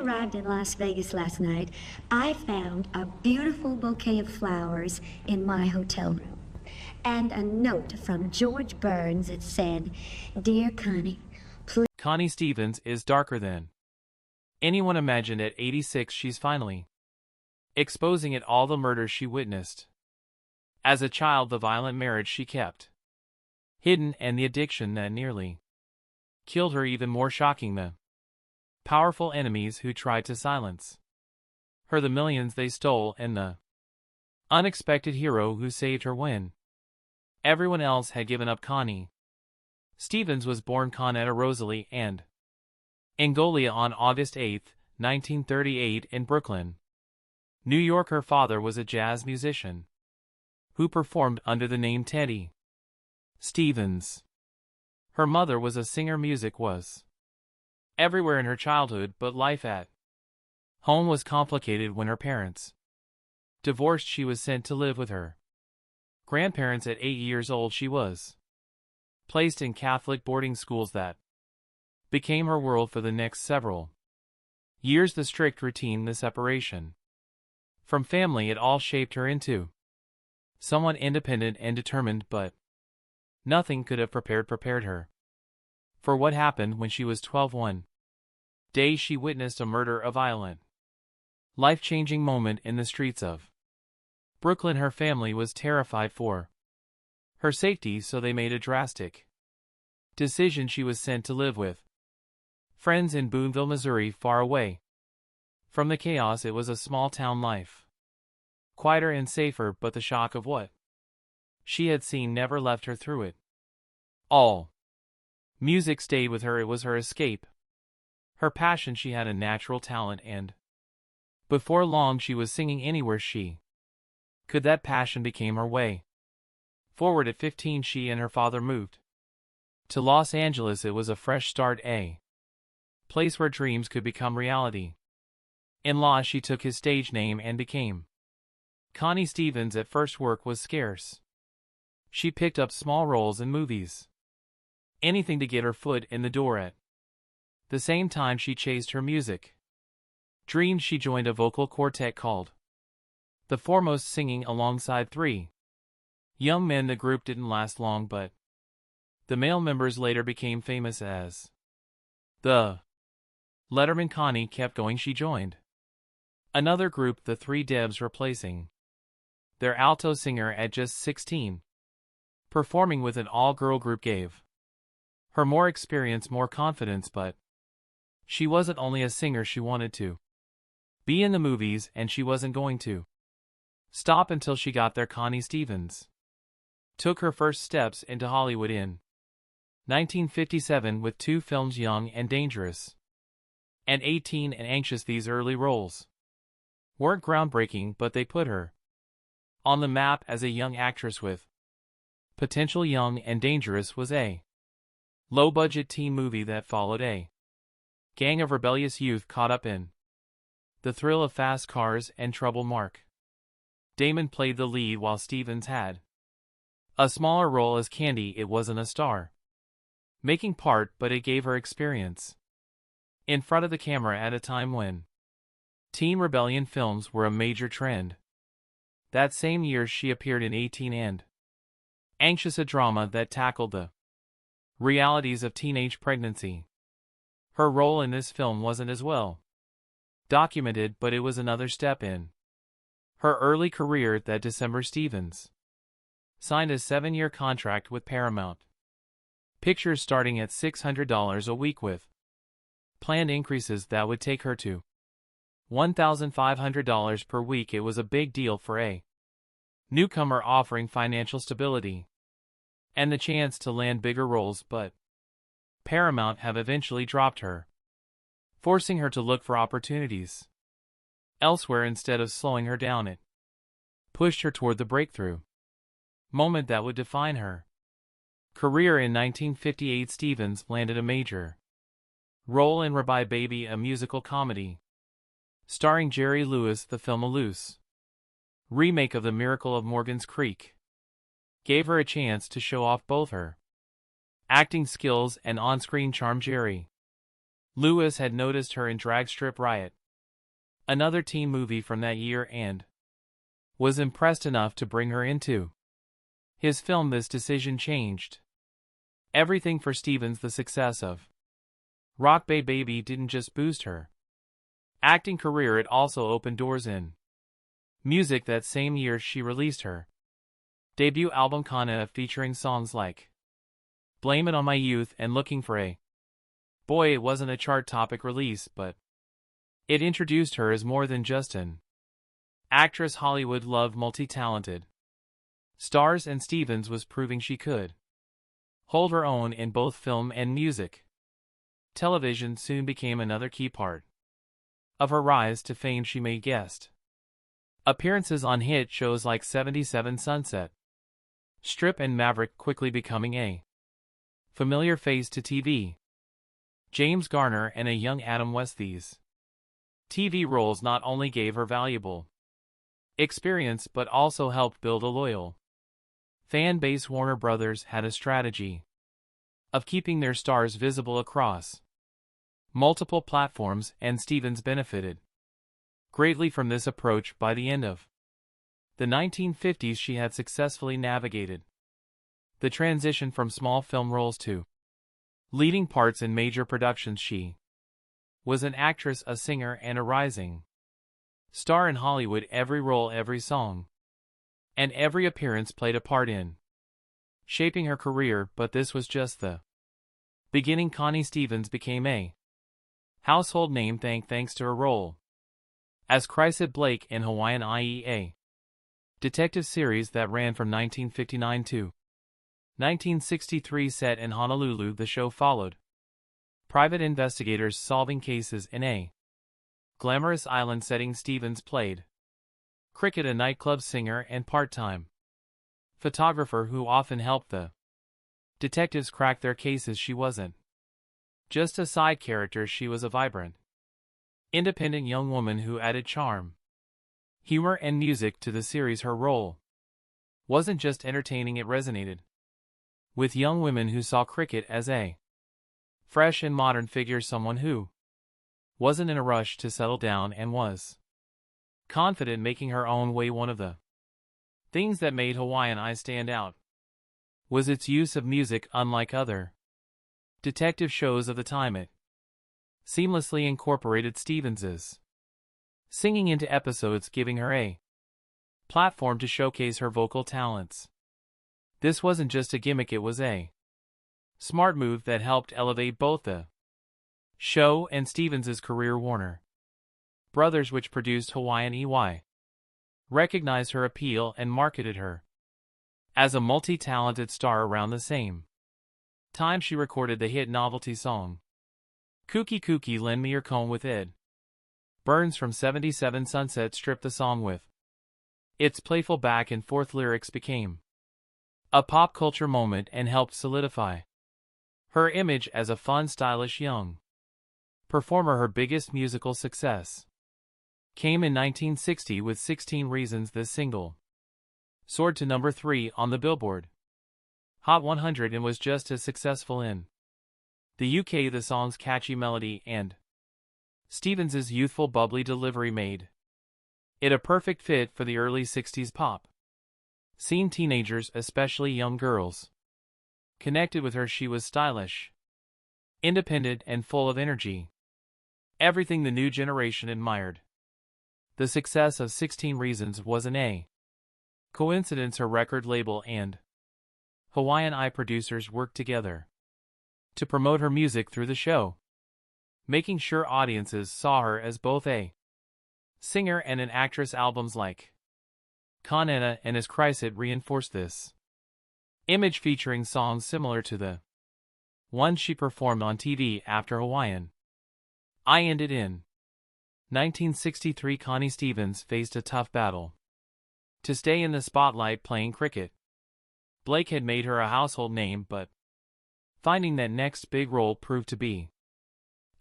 arrived in Las Vegas last night, I found a beautiful bouquet of flowers in my hotel room. And a note from George Burns that said, "Dear Connie, please." Connie Stevens is darker than anyone imagined. At 86, she's finally exposing it all, the murders she witnessed as a child, the violent marriage she kept hidden, and the addiction that nearly killed her. Even more shocking, the powerful enemies who tried to silence her, the millions they stole, and the unexpected hero who saved her when everyone else had given up. Connie Stevens was born Conetta Rosalie and Angolia on August 8, 1938 in Brooklyn, New York. Her father was a jazz musician who performed under the name Teddy Stevens. Her mother was a singer. Music was everywhere in her childhood, but life at home was complicated. When her parents divorced, she was sent to live with her grandparents. At 8 years old, she was placed in Catholic boarding schools that became her world for the next several years. The strict routine, the separation from family, it all shaped her into someone independent and determined, but nothing could have prepared her for what happened when she was 12. One day she witnessed a murder, a violent, life-changing moment in the streets of Brooklyn. Her family was terrified for her safety, so they made a drastic decision. She was sent to live with friends in Boonville, Missouri, far away from the chaos. It was a small-town life, quieter and safer, but the shock of what she had seen never left her through it all. Music stayed with her. It was her escape, her passion. She had a natural talent, and before long she was singing anywhere she could. That passion became her way forward. At 15, she and her father moved to Los Angeles. It was a fresh start, a place where dreams could become reality. In law, she took his stage name and became Connie Stevens. At first, work was scarce. She picked up small roles in movies, anything to get her foot in the door. At the same time she chased her music dreams, she joined a vocal quartet called The Foremost, singing alongside 3 young men. The group didn't last long, but the male members later became famous as the Letterman. Connie kept going. She joined another group, the Three Debs, replacing their alto singer at just 16. Performing with an all-girl group gave her more experience, more confidence, but she wasn't only a singer. She wanted to be in the movies, and she wasn't going to stop until she got there. Connie Stevens took her first steps into Hollywood in 1957 with 2 films, Young and Dangerous and 18 and Anxious. These early roles weren't groundbreaking, but they put her on the map as a young actress with potential. Young and Dangerous was a low-budget teen movie that followed a gang of rebellious youth caught up in the thrill of fast cars and trouble. Mark Damon played the lead, while Stevens had a smaller role as Candy. It wasn't a star-making part, but it gave her experience in front of the camera at a time when teen rebellion films were a major trend. That same year she appeared in 18 and Anxious, a drama that tackled the realities of teenage pregnancy. Her role in this film wasn't as well documented, but it was another step in her early career. That December, Stevens signed a 7-year contract with Paramount Pictures, starting at $600 a week, with planned increases that would take her to $1,500 per week. It was a big deal for a newcomer, offering financial stability and the chance to land bigger roles, but Paramount have eventually dropped her, forcing her to look for opportunities elsewhere instead of slowing her down. It pushed her toward the breakthrough moment that would define her career. In 1958, Stevens landed a major role in Rabbi Baby, a musical comedy starring Jerry Lewis. The film, a loose remake of The Miracle of Morgan's Creek, gave her a chance to show off both her acting skills and on-screen charm. Jerry Lewis had noticed her in Drag Strip Riot, another teen movie from that year, and was impressed enough to bring her into his film. This decision changed everything for Stevens. The success of Rock Bay Baby didn't just boost her acting career, it also opened doors in music. That same year she released her debut album Connie, featuring songs like Blame It on My Youth and Looking for a Boy. It wasn't a chart-topic release, but it introduced her as more than just an actress Hollywood loved multi-talented stars, and Stevens was proving she could hold her own in both film and music. Television soon became another key part of her rise to fame. She made guest appearances on hit shows like 77 Sunset Strip and Maverick, quickly becoming a familiar face to TV. James Garner and a young Adam West. These TV roles not only gave her valuable experience but also helped build a loyal fan base. Warner Brothers had a strategy of keeping their stars visible across multiple platforms, and Stevens benefited greatly from this approach. By the end of the 1950s, she had successfully navigated the transition from small film roles to leading parts in major productions. She was an actress, a singer, and a rising star in Hollywood. Every role, every song, and every appearance played a part in shaping her career. But this was just the beginning. Connie Stevens became a household name thanks to her role as Chrysler Blake in Hawaiian Eye, a detective series that ran from 1959 to 1963. Set in Honolulu, the show followed private investigators solving cases in a glamorous island setting. Stevens played Cricket, a nightclub singer and part-time photographer who often helped the detectives crack their cases. She wasn't just a side character, she was a vibrant, independent young woman who added charm, humor, and music to the series. Her role wasn't just entertaining, it resonated with young women who saw Cricket as a fresh and modern figure, someone who wasn't in a rush to settle down and was confident making her own way. One of the things that made Hawaiian Eye stand out was its use of music. Unlike other detective shows of the time, it seamlessly incorporated Stevens's singing into episodes, giving her a platform to showcase her vocal talents. This wasn't just a gimmick, it was a smart move that helped elevate both the show and Stevens's career. Warner Brothers, which produced Hawaiian Eye, recognized her appeal and marketed her as a multi-talented star. Around the same time, she recorded the hit novelty song Kooky Kooky Lend Me Your Comb with Ed Burns from 77 Sunset Strip. The song, with its playful back and forth lyrics, became a pop culture moment and helped solidify her image as a fun, stylish young performer. Her biggest musical success came in 1960 with 16 Reasons. This single soared to number 3 on the Billboard Hot 100 and was just as successful in the UK. The song's catchy melody and Stevens's youthful, bubbly delivery made it a perfect fit for the early 60s pop scene. Teenagers, especially young girls, connected with her. She was stylish, independent, and full of energy, everything the new generation admired. The success of 16 Reasons wasn't a coincidence. Her record label and Hawaiian Eye producers worked together to promote her music through the show, making sure audiences saw her as both a singer and an actress. Albums like Connie and As Chrysler reinforced this image, featuring songs similar to the ones she performed on TV after Hawaiian Eye ended in 1963. Connie Stevens faced a tough battle to stay in the spotlight playing Cricket. Blake had made her a household name, but finding that next big role proved to be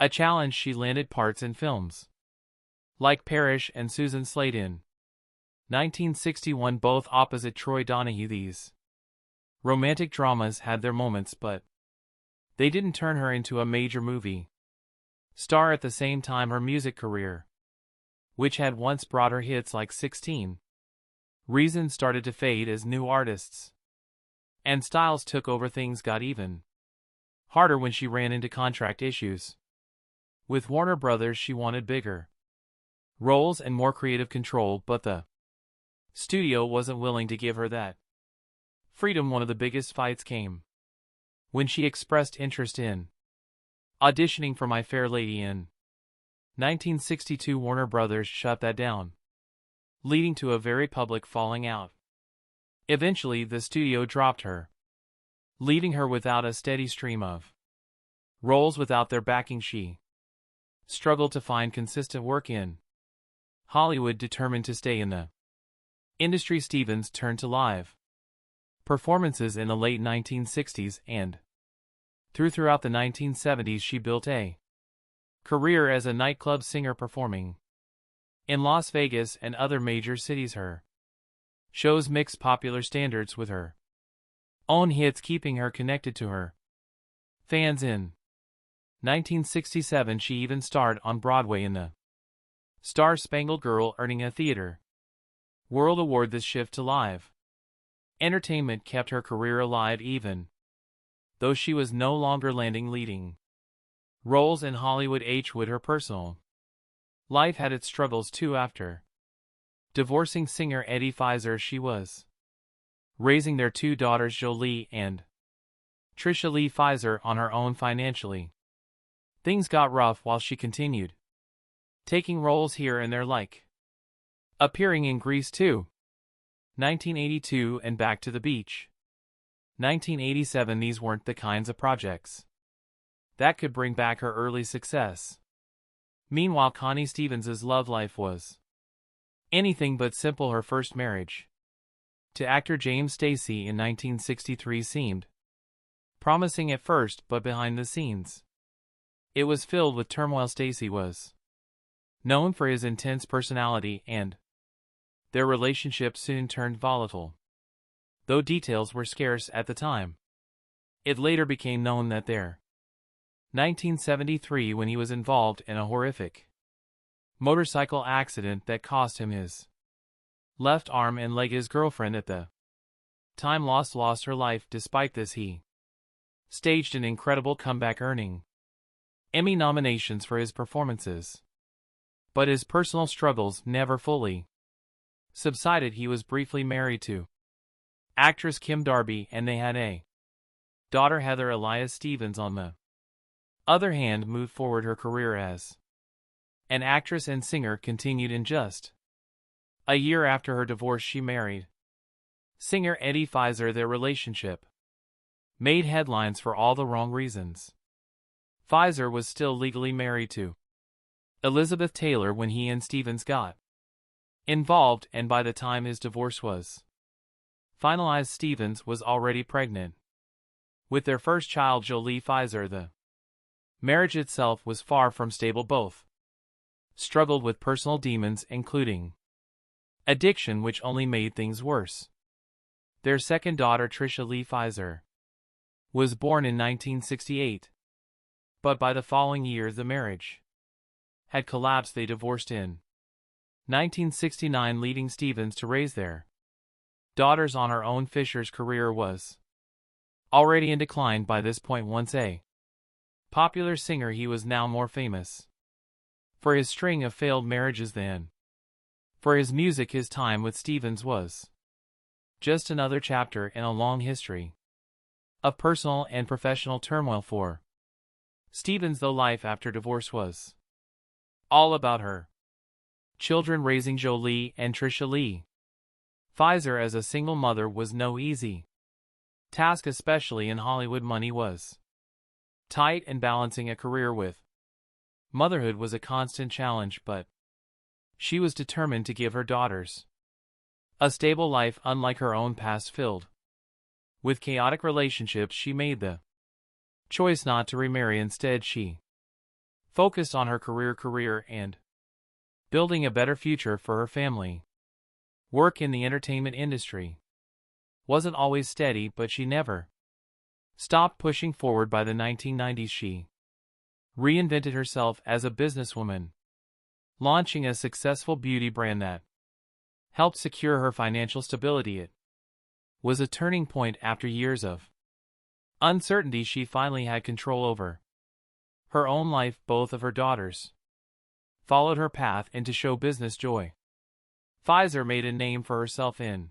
a challenge. She landed parts in films like Parrish and Susan Slade in 1961, both opposite Troy Donahue. These romantic dramas had their moments, but they didn't turn her into a major movie star at the same time her music career, which had once brought her hits like 16 Reasons started to fade as new artists and styles took over. Things got even harder when she ran into contract issues. With Warner Brothers, she wanted bigger roles and more creative control, but the studio wasn't willing to give her that freedom. One of the biggest fights came when she expressed interest in auditioning for My Fair Lady in 1962. Warner Brothers shut that down, leading to a very public falling out. Eventually, the studio dropped her, leaving her without a steady stream of roles. Without their backing, she struggled to find consistent work in Hollywood. Determined to stay in the industry, Stevens turned to live performances in the late 1960s and throughout the 1970s. She built a career as a nightclub singer, performing in Las Vegas and other major cities. Her shows mixed popular standards with her own hits, keeping her connected to her fans. In 1967, she even starred on Broadway in the Star-Spangled Girl, earning a Theatre World Award. This shift to live entertainment kept her career alive even though she was no longer landing leading roles in Hollywood. With her personal life had its struggles too. After divorcing singer Eddie Pfizer, she was raising their two daughters, Jolie and Trisha Lee Pfizer, on her own financially. Things got rough while she continued taking roles here and there, like appearing in Grease 2, 1982, and Back to the Beach, 1987. These weren't the kinds of projects that could bring back her early success. Meanwhile, Connie Stevens' love life was anything but simple. Her first marriage to actor James Stacey in 1963 seemed promising at first, but behind the scenes it was filled with turmoil. Stacey was known for his intense personality, and their relationship soon turned volatile. Though details were scarce at the time, it later became known that their 1973, when he was involved in a horrific motorcycle accident that cost him his left arm and leg. His girlfriend at the time lost her life. Despite this, he staged an incredible comeback, earning Emmy nominations for his performances. But his personal struggles never fully subsided. He was briefly married to actress Kim Darby, and they had a daughter, Heather Elias Stevens. On the other hand, moved forward her career as an actress and singer continued. In just a year after her divorce, she married singer Eddie Pfizer. Their relationship made headlines for all the wrong reasons. Pfizer was still legally married to Elizabeth Taylor when he and Stevens got involved, and by the time his divorce was finalized, Stevens was already pregnant with their first child, Jolie Pfizer. The marriage itself was far from stable. Both struggled with personal demons, including addiction, which only made things worse. Their second daughter, Trisha Lee Pfizer, was born in 1968, but by the following year the marriage had collapsed. They divorced in 1969, leading Stevens to raise their daughters on her own. Fisher's career was already in decline by this point. Once a popular singer, he was now more famous for his string of failed marriages than for his music. His time with Stevens was just another chapter in a long history of personal and professional turmoil for Stevens, though life after divorce was all about her children. Raising Jolie and Trisha Lee Pfizer as a single mother was no easy task, especially in Hollywood. Money was tight, and balancing a career with motherhood was a constant challenge, but she was determined to give her daughters a stable life. Unlike her own past filled with chaotic relationships, she made the choice not to remarry. Instead, she focused on her career and building a better future for her family. Work in the entertainment industry wasn't always steady, but she never stopped pushing forward. By the 1990s, she reinvented herself as a businesswoman, launching a successful beauty brand that helped secure her financial stability. It was a turning point after years of uncertainty. She finally had control over her own life. Both of her daughters followed her path into show business. Joy Pfizer made a name for herself in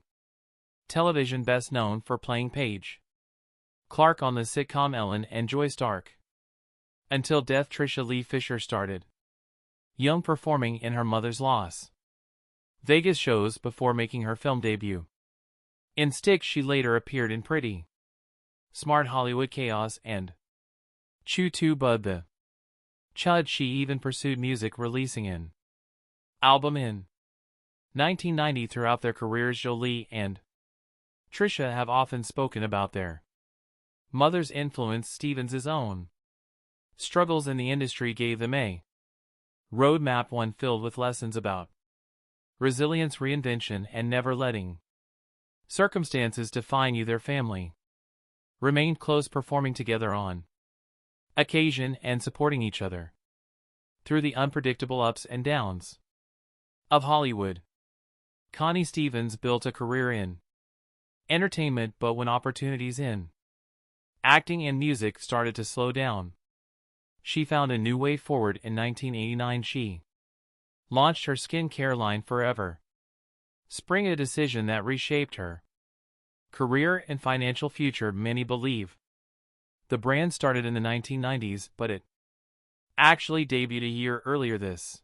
television, best known for playing Paige Clark on the sitcom Ellen and Joy Stark. Until death, Trisha Lee Fisher started young, performing in her mother's Las Vegas shows before making her film debut in Stick. She later appeared in Pretty Smart, Hollywood Chaos, and Chew 2 Bud the Chud. She even pursued music, releasing an album in 1990. Throughout their careers, Jolie and Trisha have often spoken about their mother's influence. Stevens' own struggles in the industry gave them a roadmap, one filled with lessons about resilience, reinvention, and never letting circumstances define you. Their family remained close, performing together on occasion and supporting each other through the unpredictable ups and downs of Hollywood. Connie Stevens built a career in entertainment, but when opportunities in acting and music started to slow down, she found a new way forward. In 1989, she launched her skincare line Forever Spring, a decision that reshaped her career and financial future. Many believe the brand started in the 1990s, but it actually debuted a year earlier. This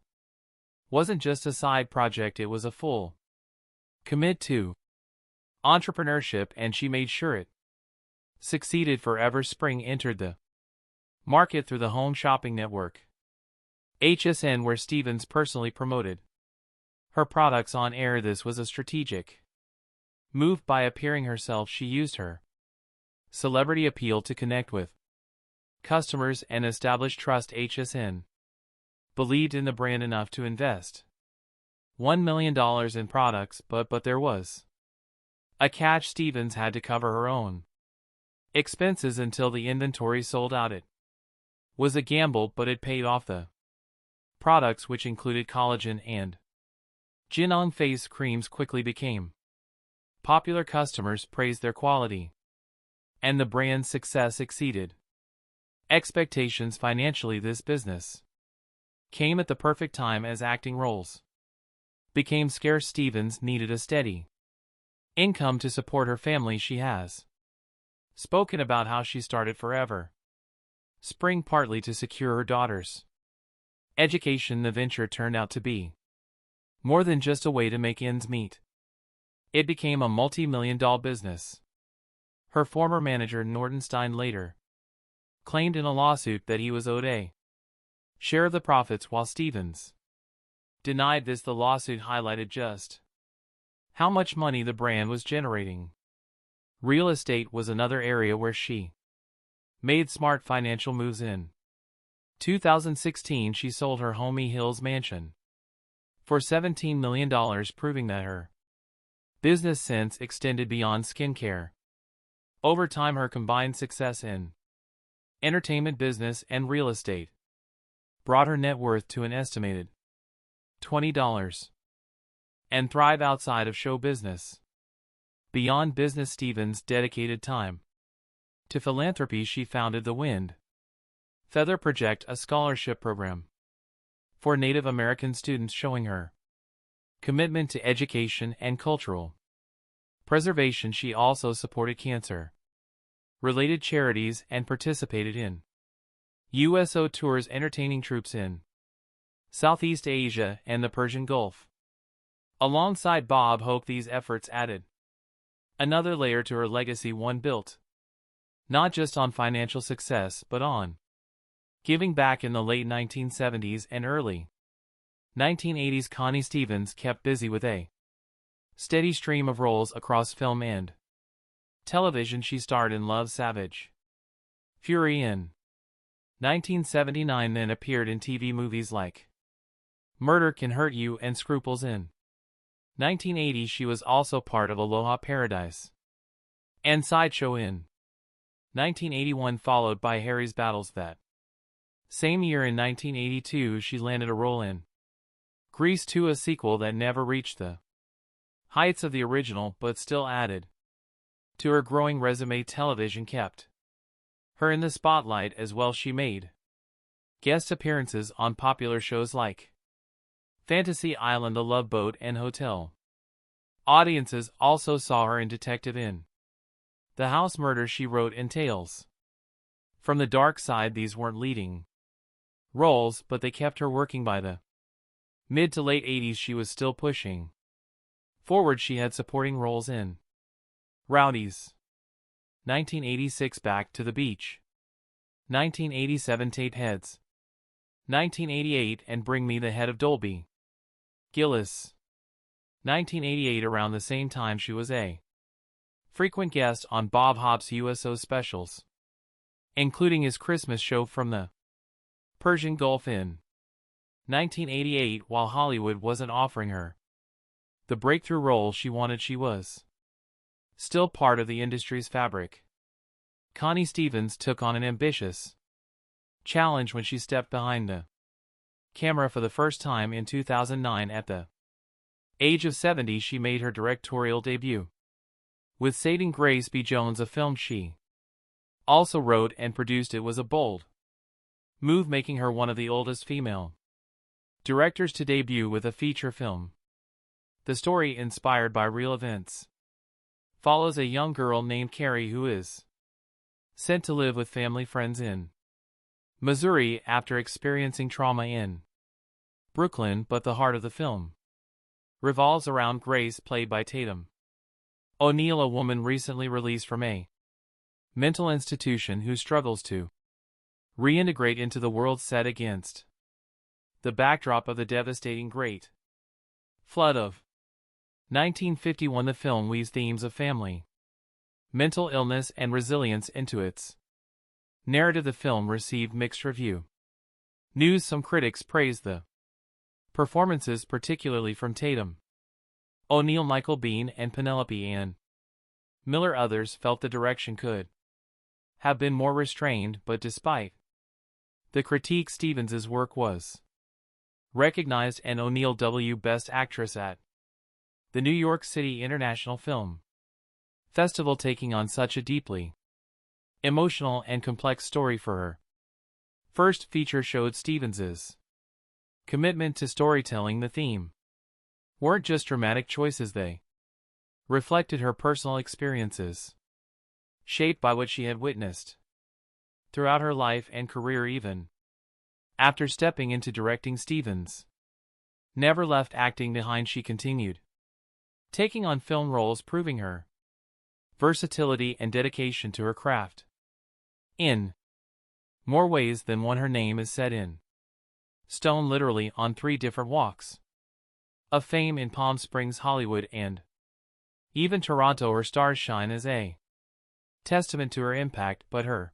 wasn't just a side project, it was a full commit to entrepreneurship, and she made sure it succeeded. Forever Spring entered the market through the home shopping network HSN, where Stevens personally promoted her products on air. This was a strategic move. By appearing herself, she used her celebrity appeal to connect with customers and establish trust. HSN believed in the brand enough to invest $1 million in products, but there was a catch. Stevens had to cover her own expenses until the inventory sold out. It was a gamble, but it paid off. The products, which included collagen and Jin-Ong face creams, quickly became popular. Customers praised their quality, and the brand's success exceeded expectations. Financially, this business came at the perfect time as acting roles became scarce. Stevens needed a steady income to support her family. She has spoken about how she started Forever Spring partly to secure her daughter's education. The venture turned out to be more than just a way to make ends meet. It became a multi-million-dollar business. Her former manager, Nordenstein, later claimed in a lawsuit that he was owed a share of the profits, while Stevens denied this. The lawsuit highlighted just how much money the brand was generating. Real estate was another area where she made smart financial moves. In 2016, she sold her Homey Hills mansion for $17 million, proving that her business sense extended beyond skincare. Over time, her combined success in entertainment business and real estate brought her net worth to an estimated $20 and thrive outside of show business. Beyond business, Stevens dedicated time to philanthropy. She founded the Wind Feather Project, a scholarship program for Native American students, showing her commitment to education and cultural preservation. She also supported cancer-related charities and participated in USO tours, entertaining troops in Southeast Asia and the Persian Gulf. Alongside Bob Hope, these efforts added another layer to her legacy, one built not just on financial success but on giving back. In the late 1970s and early 1980s, Connie Stevens kept busy with a steady stream of roles across film and television. She starred in Love, Savage Fury in 1979, then appeared in TV movies like Murder Can Hurt You and Scruples. In 1980, she was also part of Aloha Paradise and Sideshow in 1981, followed by Harry's Battles that Same year in 1982 she landed a role in Grease 2, a sequel that never reached the heights of the original but still added to her growing resume. Television kept her in the spotlight as well. She made guest appearances on popular shows like Fantasy Island, The Love Boat, and Hotel. Audiences also saw her in Detective in The House Murder She Wrote and Tales from the Dark Side. These weren't leading roles, but they kept her working. By the mid to late 80s she was still pushing forward. She had supporting roles in Rowdies, 1986, Back to the Beach, 1987, Tapeheads, 1988, and Bring Me the Head of Dolby Gillis, 1988. Around the same time she was a frequent guest on Bob Hope's USO specials, including his Christmas show from the Persian Gulf in 1988. While Hollywood wasn't offering her the breakthrough role she wanted, she was still part of the industry's fabric. Connie Stevens took on an ambitious challenge when she stepped behind the camera for the first time in 2009. At the age of 70, she made her directorial debut with Saving Grace B. Jones, a film she also wrote and produced. It was a bold move, making her one of the oldest female directors to debut with a feature film. The story, inspired by real events, follows a young girl named Carrie who is sent to live with family friends in Missouri after experiencing trauma in Brooklyn. But the heart of the film revolves around Grace, played by Tatum O'Neal, a woman recently released from a mental institution who struggles to reintegrate into the world, set against the backdrop of the devastating Great Flood of 1951. The film weaves themes of family, mental illness, and resilience into its narrative. The film received mixed review news. Some critics praised the performances, particularly from Tatum O'Neal, Michael Biehn, and Penelope Ann Miller. Others felt the direction could have been more restrained, but despite the critique, Stevens's work was recognized, and O'Neal won Best Actress at the New York City International Film Festival, taking on such a deeply emotional and complex story for her first feature showed Stevens's commitment to storytelling. The theme weren't just dramatic choices, they reflected her personal experiences, shaped by what she had witnessed throughout her life and career. Even after stepping into directing, Stevens never left acting behind. She continued taking on film roles, proving her versatility and dedication to her craft. In more ways than one, her name is set in stone, literally on 3 different walks of fame in Palm Springs, Hollywood, and even Toronto. Her stars shine as a testament to her impact, but her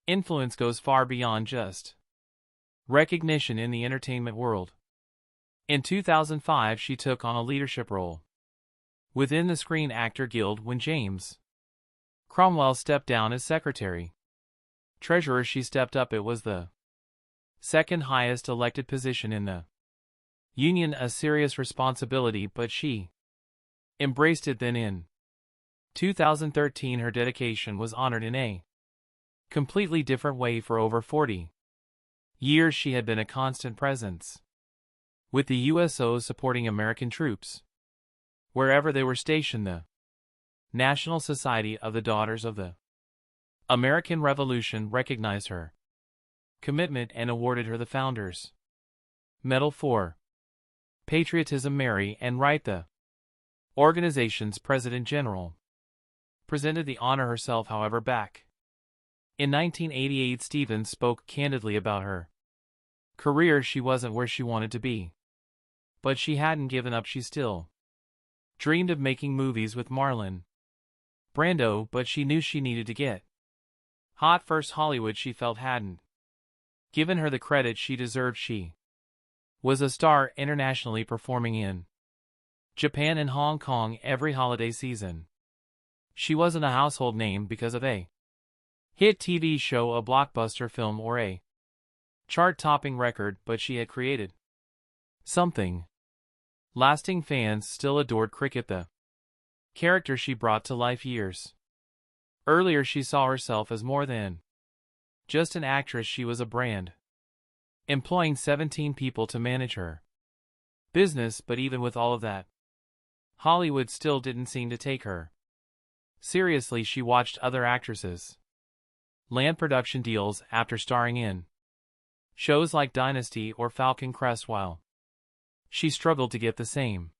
influence goes far beyond just recognition in the entertainment world. In 2005, she took on a leadership role within the Screen Actor Guild when James Cromwell stepped down as secretary treasurer. She stepped up. It was the second highest elected position in the union, a serious responsibility, but she embraced it. Then in 2013, her dedication was honored in a completely different way. For over 40 years, she had been a constant presence with the USO, supporting American troops wherever they were stationed. The National Society of the Daughters of the American Revolution recognized her commitment and awarded her the Founders Medal for Patriotism. Mary Ann Wright, the organization's President General, presented the honor herself. However, back in 1988, Stevens spoke candidly about her career. She wasn't where she wanted to be, but she hadn't given up. She still dreamed of making movies with Marlon Brando, but she knew she needed to get hot first. Hollywood, she felt, hadn't given her the credit she deserved. She was a star internationally, performing in Japan and Hong Kong every holiday season. She wasn't a household name because of a hit TV show, a blockbuster film, or a chart-topping record, but she had created something. Lasting fans still adored Cricket, the character she brought to life years earlier. She saw herself as more than just an actress. She was a brand, employing 17 people to manage her business. But even with all of that, Hollywood still didn't seem to take her seriously. She watched other actresses land production deals after starring in shows like Dynasty or Falcon Crest, while she struggled to get the same